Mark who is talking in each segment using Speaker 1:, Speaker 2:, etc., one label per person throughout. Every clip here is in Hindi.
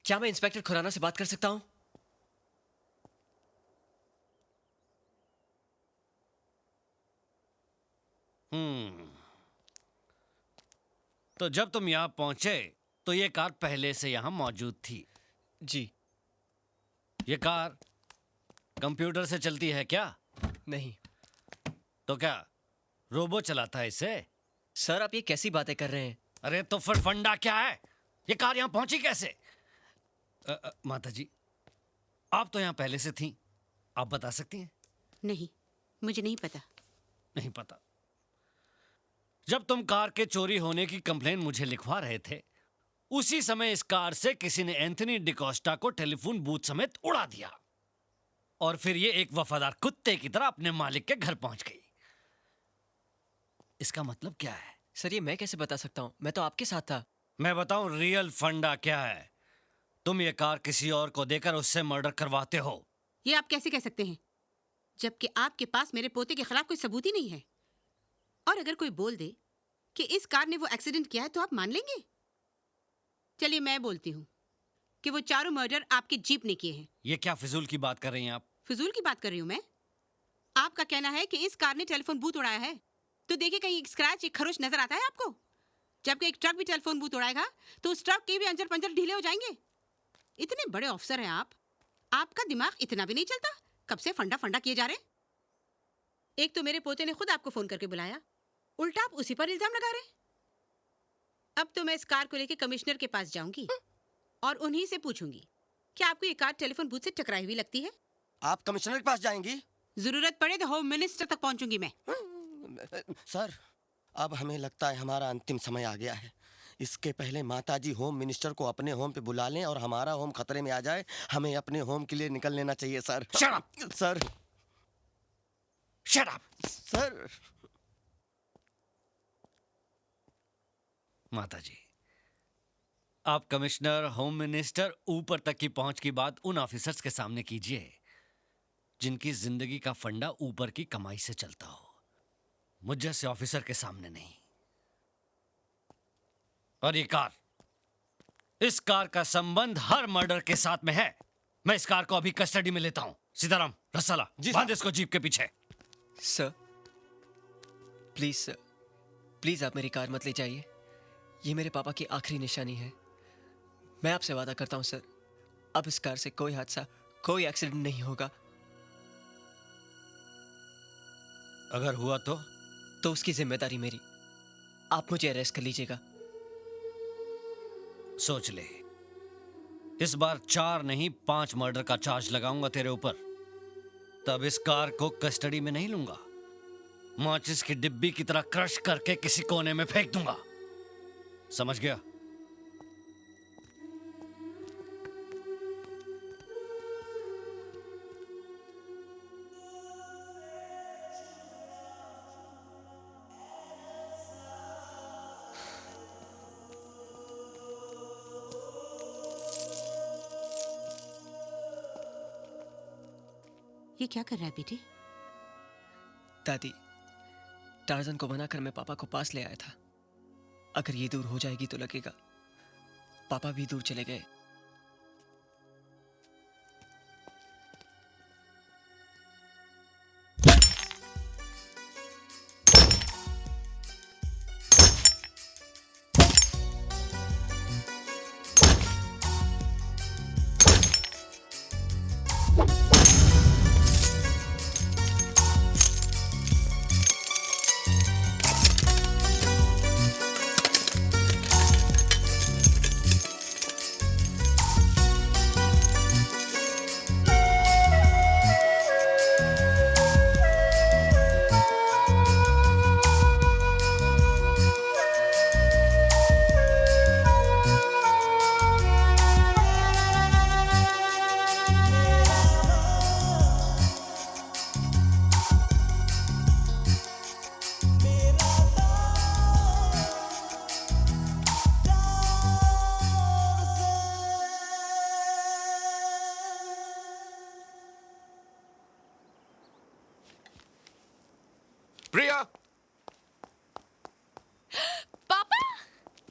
Speaker 1: क्या मैं इंस्पेक्टर खुराना से बात कर सकता हूँ?
Speaker 2: तो जब तुम यहाँ पहुंचे तो ये कार पहले से यहाँ मौजूद थी।
Speaker 1: जी।
Speaker 2: ये कार कंप्यूटर से चलती है क्या?
Speaker 1: नहीं।
Speaker 2: तो क्या रोबो चलाता है इसे?
Speaker 1: सर, आप ये कैसी बातें कर रहे हैं?
Speaker 2: अरे तो फिर फंडा क्या है? ये कार यहाँ पहुंची कैसे? माता जी, आप तो यहाँ पहले से थी, आप बता सकती हैं?
Speaker 3: नहीं, मुझे नहीं पता।
Speaker 2: नहीं पता। जब तुम कार के चोरी होने की कंप्लेन मुझे लिखवा रहे थे, उसी समय इस कार से किसी ने एंथनी डिकोस्टा को टेलीफोन बूथ समेत उड़ा दिया और फिर ये एक वफादार कुत्ते की तरह अपने मालिक के घर पहुंच गई। इसका मतलब क्या है?
Speaker 1: सर, ये मैं कैसे बता सकता हूँ? मैं तो आपके साथ था।
Speaker 2: मैं बताऊं रियल फंडा क्या है? तुम ये कार किसी और को देकर उससे मर्डर करवाते हो।
Speaker 3: ये आप कैसे कह सकते हैं, जबकि आपके पास मेरे पोते के खिलाफ कोई सबूत ही नहीं है? और अगर कोई बोल दे कि इस कार ने वो एक्सीडेंट किया है तो आप मान लेंगे? चलिए मैं बोलती हूँ कि वो चारों मर्डर आपकी जीप ने किए हैं।
Speaker 2: ये क्या फिजूल की बात कर रही हैं आप?
Speaker 3: फिजूल की बात कर रही हूँ मैं? आपका कहना है कि इस कार ने टेलीफोन बूथ उड़ाया है, तो देखिए कहीं एक स्क्रैच, एक खरोच नजर आता है आपको? जबकि एक ट्रक भी टेलीफोन बूथ उड़ाएगा तो उस ट्रक के भी अंजर पंजर ढीले हो जाएंगे। इतने बड़े ऑफिसर हैं आप, आपका दिमाग इतना भी नहीं चलता? कब से फंडा फंडा किए जा रहे हैं? एक तो मेरे पोते ने खुद आपको फोन करके बुलाया, उल्टा आप उसी पर इल्जाम लगा रहे हैं। अब तो मैं इस कार को लेकर कमिश्नर के पास जाऊंगी और उन्हीं से पूछूंगी कि आपको ये कार टेलीफोन बूथ से टकराई हुई लगती है।
Speaker 4: आप कमिश्नर के पास जाएंगी?
Speaker 3: जरूरत पड़े तो होम मिनिस्टर तक पहुंचूंगी मैं।
Speaker 4: सर, अब हमें लगता है हमारा अंतिम समय आ गया है। इसके पहले माताजी होम मिनिस्टर को अपने होम पे बुला लें और हमारा होम खतरे में आ जाए, हमें अपने होम के लिए निकल लेना चाहिए sir.
Speaker 2: Shut up!
Speaker 4: Sir.
Speaker 2: Shut up!
Speaker 4: Sir.
Speaker 2: माता जी, आप कमिश्नर, होम मिनिस्टर, ऊपर तक की पहुंच की बात उन ऑफिसर्स के सामने कीजिए जिनकी जिंदगी का फंडा ऊपर की कमाई से चलता हो, मुझ जैसे ऑफिसर के सामने नहीं। और ये कार, इस कार का संबंध हर मर्डर के साथ में है। मैं इस कार को अभी कस्टडी में लेता हूं। सीताराम, रसाला, बांध इसको जीप के पीछे।
Speaker 1: सर, प्लीज आप मेरी कार मत ले जाइए। ये मेरे पापा की आखिरी निशानी है। मैं आपसे वादा करता हूं सर, अब इस कार से कोई हादसा, कोई एक्सीडेंट नहीं होगा।
Speaker 2: अगर हुआ तो
Speaker 1: उसकी जिम्मेदारी मेरी। आप मुझे अरेस्ट कर लीजिएगा।
Speaker 2: सोच ले, इस बार 4 नहीं 5 मर्डर का चार्ज लगाऊंगा तेरे ऊपर। तब इस कार को कस्टडी में नहीं लूंगा, माचिस की डिब्बी की तरह क्रश करके किसी कोने में फेंक दूंगा। समझ गया?
Speaker 3: ये क्या कर रहा है बेटे?
Speaker 1: दादी, टार्जन को बनाकर मैं पापा को पास ले आया था। अगर ये दूर हो जाएगी तो लगेगा पापा भी दूर चले गए।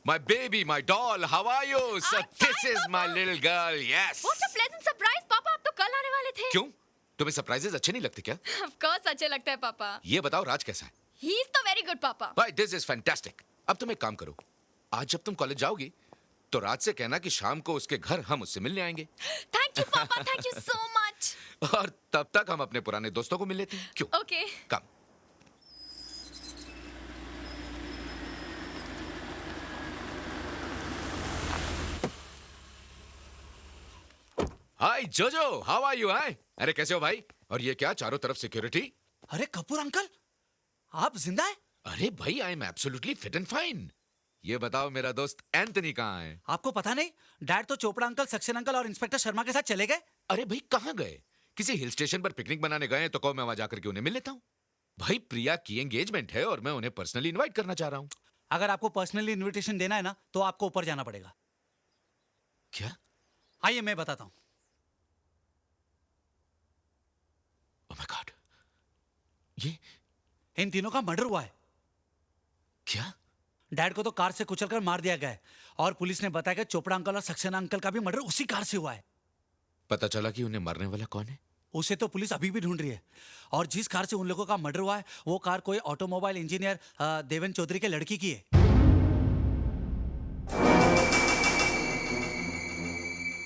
Speaker 5: My baby, my doll, how are you? So
Speaker 6: I'm
Speaker 5: this
Speaker 6: fine,
Speaker 5: is my
Speaker 6: Papa.
Speaker 5: little girl, yes.
Speaker 6: What a pleasant surprise, पापा आप तो कल आने वाले थे।
Speaker 5: क्यों? तुम्हें सरप्राइजेस अच्छे नहीं लगते क्या?
Speaker 6: Of course अच्छे लगते हैं पापा।
Speaker 5: ये बताओ राज कैसा है?
Speaker 6: He is तो very good पापा।
Speaker 5: Why, this is fantastic. अब तुम एक काम करो, आज जब तुम कॉलेज जाओगी तो राज से कहना कि शाम को उसके घर हम उससे मिलने आएंगे।
Speaker 6: Thank you पापा, thank you so much।
Speaker 5: और तब तक हम अपने पुराने दोस्तों को मिल लेते हैं। क्यों?
Speaker 6: Okay।
Speaker 5: कम। हाय जोजो, हाउ आर यू? हाय, अरे कैसे हो भाई? और ये क्या चारों तरफ सिक्योरिटी?
Speaker 7: अरे कपूर अंकल, आप जिंदा है?
Speaker 5: अरे भाई, I am absolutely fit and fine. ये बताओ मेरा दोस्त एंथनी कहाँ है?
Speaker 7: आपको पता नहीं, डैड तो चोपड़ा अंकल, सक्सेना अंकल और इंस्पेक्टर शर्मा के साथ चले गए।
Speaker 5: अरे भाई कहाँ गए? किसी हिल स्टेशन पर पिकनिक बनाने गए हैं तो कहो मैं वहां जाकर के उन्हें मिल लेता हूँ। भाई प्रिया की एंगेजमेंट है और मैं उन्हें पर्सनली इनवाइट करना चाह रहा हूँ।
Speaker 7: अगर आपको पर्सनली इनविटेशन देना है ना, तो आपको ऊपर जाना पड़ेगा।
Speaker 5: क्या?
Speaker 7: आइए मैं बताता हूँ।
Speaker 5: ओह माय गॉड, ये
Speaker 7: इन तीनों का मर्डर हुआ है।
Speaker 5: क्या?
Speaker 7: डैड को तो कार से कुचलकर मार दिया गया है और पुलिस ने बताया कि चोपड़ा अंकल और सक्सेना अंकल का भी मर्डर उसी कार से हुआ है।
Speaker 5: पता चला कि उन्हें मारने वाला कौन है?
Speaker 7: उसे तो पुलिस अभी भी ढूंढ रही है और जिस कार से उन लोगों का मर्डर हुआ है वो कार कोई ऑटोमोबाइल इंजीनियर देवेन चौधरी के लड़की की है।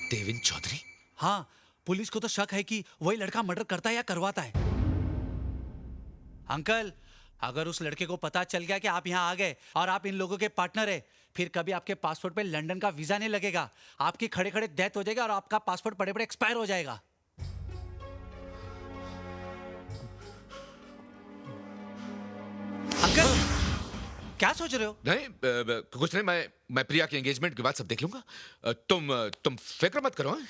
Speaker 5: देवेन चौधरी?
Speaker 7: हाँ, पुलिस को तो शक है कि वही लड़का मर्डर करता है या करवाता है। अंकल, अगर उस लड़के को पता चल गया कि आप यहाँ आ गए और आप इन लोगों के पार्टनर है, फिर कभी आपके पासपोर्ट पे लंदन का वीजा नहीं लगेगा, आपकी खड़े खड़े डेथ हो जाएगी और आपका पासपोर्ट पड़े पड़े एक्सपायर हो जाएगा। अंकल, क्या सोच रहे हो?
Speaker 5: नहीं कुछ नहीं, मैं प्रिया की एंगेजमेंट के बाद सब देख लूंगा। तुम फिक्र मत करो। हाँ?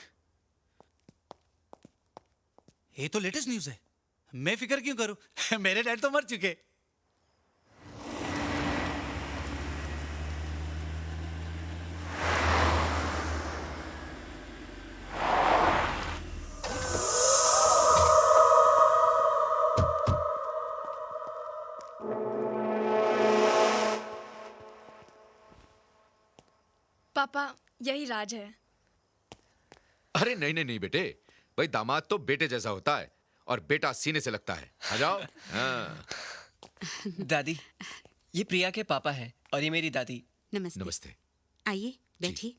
Speaker 7: ये तो लेटेस्ट न्यूज़ है, मैं फिक्र क्यों करूं? मेरे डैड तो मर चुके।
Speaker 6: पापा यही राज है।
Speaker 5: अरे नहीं नहीं नहीं बेटे, भाई दामाद तो बेटे जैसा होता है और बेटा सीने से लगता है। आ जाओ। हाँ।
Speaker 1: दादी, ये प्रिया के पापा हैं और ये मेरी दादी।
Speaker 3: नमस्ते।
Speaker 5: नमस्ते।
Speaker 3: आइए बैठिए।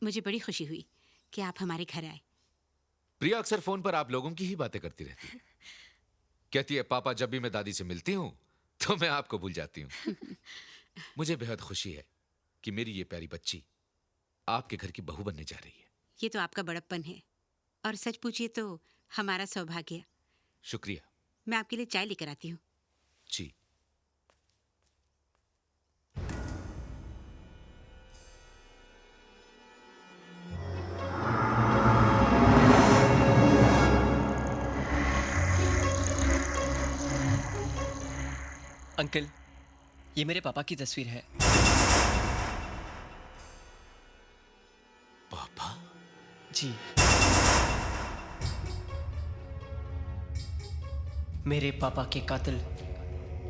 Speaker 3: मुझे बड़ी खुशी हुई कि आप हमारे घर आए।
Speaker 5: प्रिया अक्सर फोन पर आप लोगों की ही बातें करती रहती है। कहती है पापा जब भी मैं दादी से मिलती हूँ तो मैं आपको भूल जाती हूँ। मुझे बेहद खुशी है कि मेरी ये प्यारी बच्ची आपके घर की बहू बनने जा रही है।
Speaker 3: ये तो आपका बड़प्पन है और सच पूछिए तो हमारा सौभाग्य।
Speaker 5: शुक्रिया।
Speaker 3: मैं आपके लिए चाय लेकर आती हूँ।
Speaker 5: जी।
Speaker 1: अंकल, ये मेरे पापा की तस्वीर है।
Speaker 5: पापा?
Speaker 1: जी। मेरे पापा के कातिल,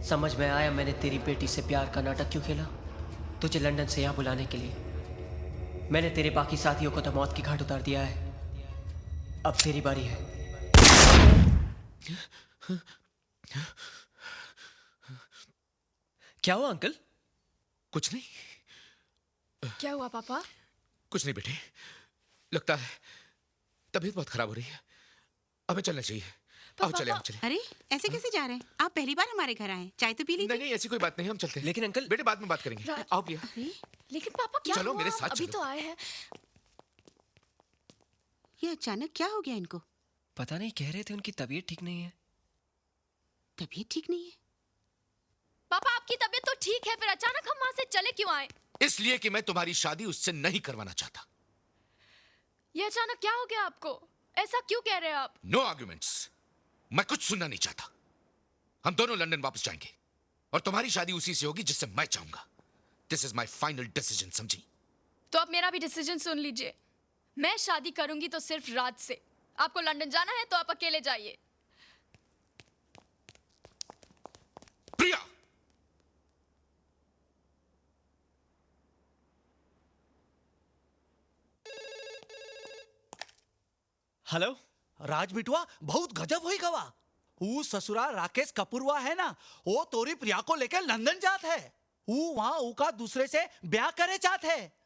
Speaker 1: समझ में आया मैंने तेरी बेटी से प्यार का नाटक क्यों खेला? तुझे लंदन से यहाँ बुलाने के लिए। मैंने तेरे बाकी साथियों को तो मौत की घाट उतार दिया है, अब तेरी बारी है। क्या हुआ अंकल?
Speaker 5: कुछ नहीं।
Speaker 6: क्या हुआ पापा?
Speaker 5: कुछ नहीं बेटे, लगता है तबीयत बहुत खराब हो रही है, हमें चलना चाहिए। आओ चले, हम चले।
Speaker 3: अरे ऐसे कैसे जा रहे हैं? आप पहली बार हमारे घर आए, चाय तो पी लीजिए।
Speaker 5: नहीं नहीं ऐसी कोई बात नहीं, हम चलते हैं।
Speaker 1: लेकिन अंकल,
Speaker 5: बेटे बाद में बात करेंगे।
Speaker 6: राज-
Speaker 5: आओ प्रिया।
Speaker 3: अरे
Speaker 6: लेकिन पापा क्या
Speaker 5: चलो,
Speaker 6: हुआ?
Speaker 5: मेरे साथ
Speaker 6: अभी
Speaker 5: चलो।
Speaker 6: तो आए हैं।
Speaker 3: ये अचानक क्या हो गया इनको?
Speaker 1: पता नहीं, कह रहे थे उनकी तबीयत ठीक नहीं है।
Speaker 3: तबीयत ठीक नहीं है?
Speaker 6: पापा आपकी तबीयत तो ठीक है, फिर अचानक हम वहाँ से चले क्यों आए?
Speaker 5: इसलिए कि मैं तुम्हारी शादी उससे नहीं करवाना चाहता।
Speaker 6: ये अचानक क्या हो गया आपको? ऐसा क्यों कह रहे हैं आप?
Speaker 5: No arguments. मैं कुछ सुनना नहीं चाहता। हम दोनों लंदन वापस जाएंगे और तुम्हारी शादी उसी से होगी जिससे मैं चाहूंगा। This is my final decision, समझी?
Speaker 6: तो अब मेरा भी डिसीजन सुन लीजिए। मैं शादी करूंगी तो सिर्फ राज से। आपको लंदन जाना है तो आप अकेले जाइए।
Speaker 5: प्रिया,
Speaker 8: हेलो।
Speaker 7: राज बिटवा बहुत गजब हुई गवा। वो ससुरा राकेश कपूरवा है ना, वो तोरी प्रिया को लेकर लंदन जात है। वो वहाँ का दूसरे से ब्याह करे चाहत है।